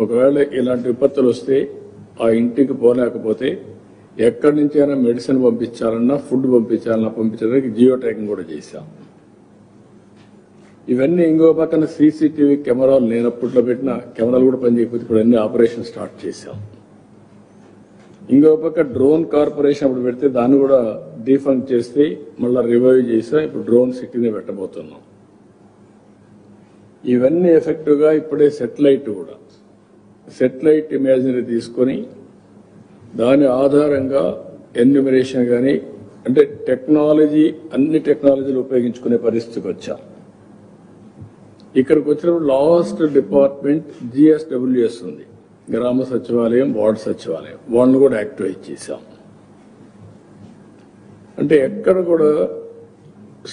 ఒకవేళ ఇలాంటి విపత్తులు వస్తే ఆ ఇంటికి పోలేకపోతే ఎక్కడి నుంచి అయినా మెడిసిన్ పంపించాలన్నా ఫుడ్ పంపించడానికి జియో ట్యాగింగ్ కూడా చేశాం. ఇవన్నీ ఇంకో పక్కన సీసీటీవీ కెమెరాలు లేనప్పట్లో పెట్టిన కెమెరాలు కూడా పనిచేయకపోతే ఇప్పుడు అన్ని ఆపరేషన్ స్టార్ట్ చేశాం. ఇంకో పక్క డ్రోన్ కార్పొరేషన్ అప్పుడు పెడితే దాన్ని కూడా డీఫంక్ చేస్తే మళ్ళీ రివైవ్ చేసా ఇప్పుడు డ్రోన్ సిటీని పెట్టబోతున్నాం. ఇవన్నీ ఎఫెక్టివ్ గా ఇప్పుడే సెటిలైట్ ఇమేజరీ తీసుకొని దాని ఆధారంగా ఎన్యూమరేషన్ కానీ అంటే అన్ని టెక్నాలజీలు ఉపయోగించుకునే పరిస్థితికి వచ్చాం. ఇక్కడికి వచ్చినప్పుడు లాస్ట్ డిపార్ట్మెంట్ జిఎస్డబ్ల్యూఎస్ ఉంది, గ్రామ సచివాలయం, వార్డు సచివాలయం, వాళ్ళని కూడా యాక్టివేట్ చేశాం. అంటే ఎక్కడ కూడా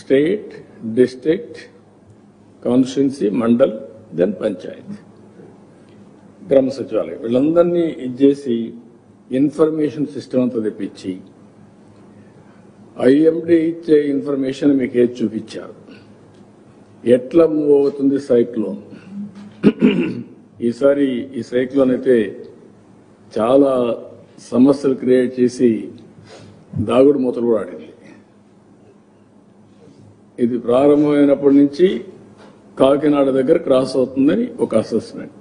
state, district, constituency, mandal, then panchayat, గ్రామ సచివాలయం వీళ్ళందరినీ ఇచ్చేసి ఇన్ఫర్మేషన్ సిస్టమ్ అంతా తెప్పించి ఐఎండి ఇచ్చే ఇన్ఫర్మేషన్ మీకు ఏది చూపించారు, ఎట్లా మూవ్ అవుతుంది సైక్లోన్. ఈసారి ఈ సైక్లోన్ అయితే చాలా సమస్యలు క్రియేట్ చేసి దాగుడు మూతలు కూడా ఆడింది. ఇది ప్రారంభమైనప్పటి నుంచి కాకినాడ దగ్గర క్రాస్ అవుతుందని ఒక అసెస్మెంట్.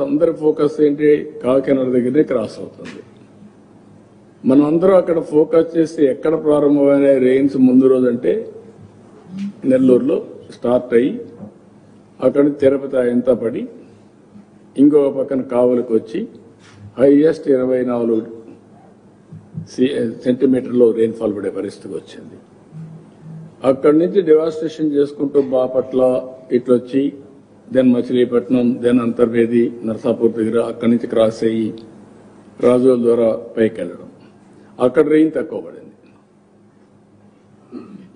అందరి ఫోకస్ ఏంటి, కాకినాడ దగ్గరనే క్రాస్ అవుతుంది. మనం అందరం అక్కడ ఫోకస్ చేసి ఎక్కడ ప్రారంభమైన రెయిన్స్ ముందు రోజు అంటే నెల్లూరులో స్టార్ట్ అయ్యి అక్కడి నుంచి తిరుపతి అయంతా పడి ఇంకొక పక్కన కావలికి వచ్చి హైయెస్ట్ 24 సెంటీమీటర్లో రెయిన్ఫాల్ పడే పరిస్థితికి వచ్చింది. అక్కడి నుంచి డివాస్టేషన్ చేసుకుంటూ బాపట్ల ఇట్లొచ్చి దెన్ మచిలీపట్నం, దెన్ అంతర్వేది, నర్సాపూర్ దగ్గర అక్కడి నుంచి క్రాస్ అయ్యి రాజోల్ ద్వారా పైకి వెళ్ళడం. అక్కడ రెయిన్ తక్కువ పడింది.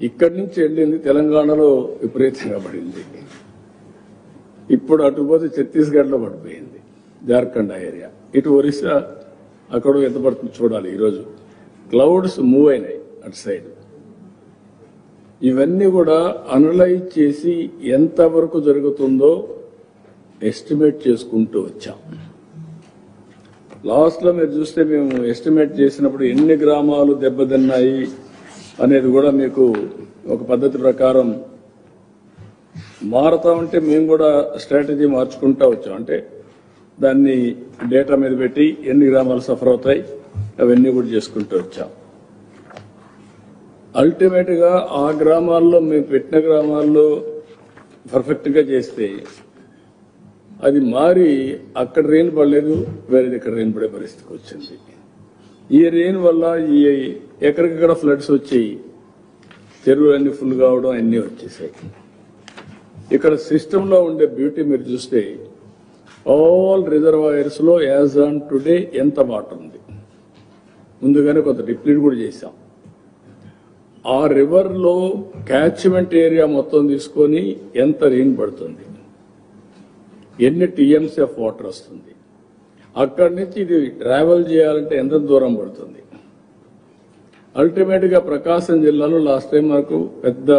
ఇక్కడి నుంచి వెళ్ళింది తెలంగాణలో విపరీతంగా పడింది. ఇప్పుడు అటు పోతే ఛత్తీస్గఢ్లో పడిపోయింది, జార్ఖండ్ ఏరియా, ఇటు ఒరిస్సా అక్కడ ఎంత పడుతుంది చూడాలి. ఈరోజు క్లౌడ్స్ మూవ్ అయినాయి అటు సైడ్. ఇవన్నీ కూడా అనలైజ్ చేసి ఎంతవరకు జరుగుతుందో ఎస్టిమేట్ చేసుకుంటూ వచ్చాం. లాస్ట్ లో మీరు చూస్తే మేము ఎస్టిమేట్ చేసినప్పుడు ఎన్ని గ్రామాలు దెబ్బతిన్నాయి అనేది కూడా మీకు ఒక పద్ధతి ప్రకారం మారుతా ఉంటే మేము కూడా స్ట్రాటజీ మార్చుకుంటా వచ్చాం. అంటే దాన్ని డేటా మీద పెట్టి ఎన్ని గ్రామాలు సఫర్ అవుతాయి అవన్నీ కూడా చేసుకుంటూ వచ్చాం. అల్టిమేట్ గా ఆ గ్రామాల్లో మేము పెట్టిన గ్రామాల్లో పర్ఫెక్ట్ గా చేస్తే అది మారి అక్కడ రెయిన్ పడలేదు, వేరేది ఇక్కడ రెయిన్ పడే పరిస్థితికి వచ్చింది. ఈ రెయిన్ వల్ల ఈ ఎక్కడికక్కడ ఫ్లడ్స్ వచ్చి చెరువులన్నీ ఫుల్ కావడం అన్నీ వచ్చేసాయి. ఇక్కడ సిస్టమ్ లో ఉండే బ్యూటీ మీరు చూస్తే ఆల్ రిజర్వాయర్స్ లో యాజ్ ఆన్ టుడే ఎంత వాటర్ ఉంది, ముందుగానే కొంత డిప్లీట్ కూడా చేశాం. ఆ రివర్ లో క్యాచ్మెంట్ ఏరియా మొత్తం తీసుకొని ఎంత రెయిన్ పడుతుంది, ఎన్ని టీఎంసీ ఆఫ్ వాటర్ వస్తుంది, అక్కడి నుంచి ఇది ట్రావెల్ చేయాలంటే ఎంత దూరం పడుతుంది. అల్టిమేట్ గా ప్రకాశం జిల్లాలో లాస్ట్ టైం మనకు పెద్ద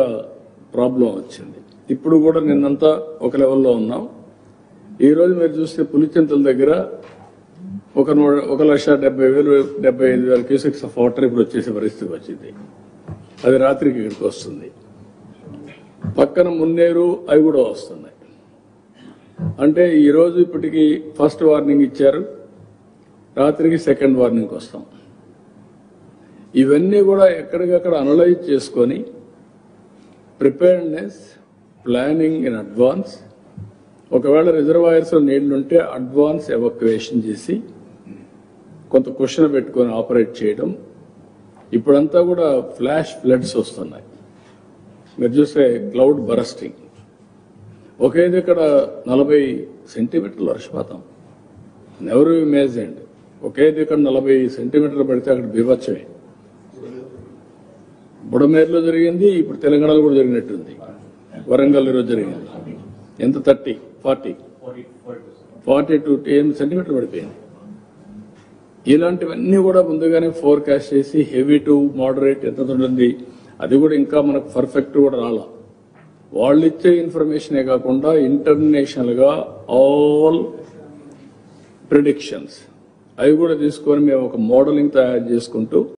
ప్రాబ్లం వచ్చింది. ఇప్పుడు కూడా నిన్నంతా ఒక లెవెల్లో ఉన్నాం. ఈ రోజు మీరు చూస్తే పులిచింతల దగ్గర 1,70,000-75,000 క్యూసెక్స్ ఆఫ్ వాటర్ ఇప్పుడు వచ్చేసే పరిస్థితికి వచ్చింది. అది రాత్రికి ఇక్కడికి వస్తుంది. పక్కన మున్నేరు అవి కూడా వస్తున్నాయి. అంటే ఈ రోజు ఇప్పటికి ఫస్ట్ వార్నింగ్ ఇచ్చారు, రాత్రికి సెకండ్ వార్నింగ్ వస్తాం. ఇవన్నీ కూడా ఎక్కడికక్కడ అనలైజ్ చేసుకొని ప్రిపేర్డ్నెస్, ప్లానింగ్ ఇన్ అడ్వాన్స్, ఒకవేళ రిజర్వాయర్స్ లో నీళ్లుంటే అడ్వాన్స్ ఎవాక్యుయేషన్ చేసి కొంత క్వశ్చన్ పెట్టుకొని ఆపరేట్ చేయడం. ఇప్పుడంతా కూడా ఫ్లాష్ ఫ్లడ్స్ వస్తున్నాయి. మీరు చూస్తే క్లౌడ్ బరస్టింగ్, ఒకే దగ్గర 40 సెంటీమీటర్ల వర్షపాతం, నెవర్ ఇమేజిన్డ్. ఒకే దగ్గర 40 సెంటీమీటర్లు పడితే అక్కడ బీభత్సమే. బుడమేరులో జరిగింది, ఇప్పుడు తెలంగాణలో కూడా జరిగినట్టుంది. వరంగల్ ఈరోజు జరిగింది. ఎంత 42 సెంటీమీటర్లు పడిపోయింది. ఇలాంటివన్నీ కూడా ముందుగానే ఫోర్కాస్ట్ చేసి హెవీ టు మోడరేట్ ఎంత ఉంటుంది అది కూడా ఇంకా మనకు పర్ఫెక్ట్ కూడా రాలా. వాళ్ళు ఇచ్చే ఇన్ఫర్మేషనే కాకుండా ఇంటర్నేషనల్ గా ఆల్ ప్రిడిక్షన్స్ అవి కూడా తీసుకొని మేము ఒక మోడలింగ్ తయారు చేసుకుంటూ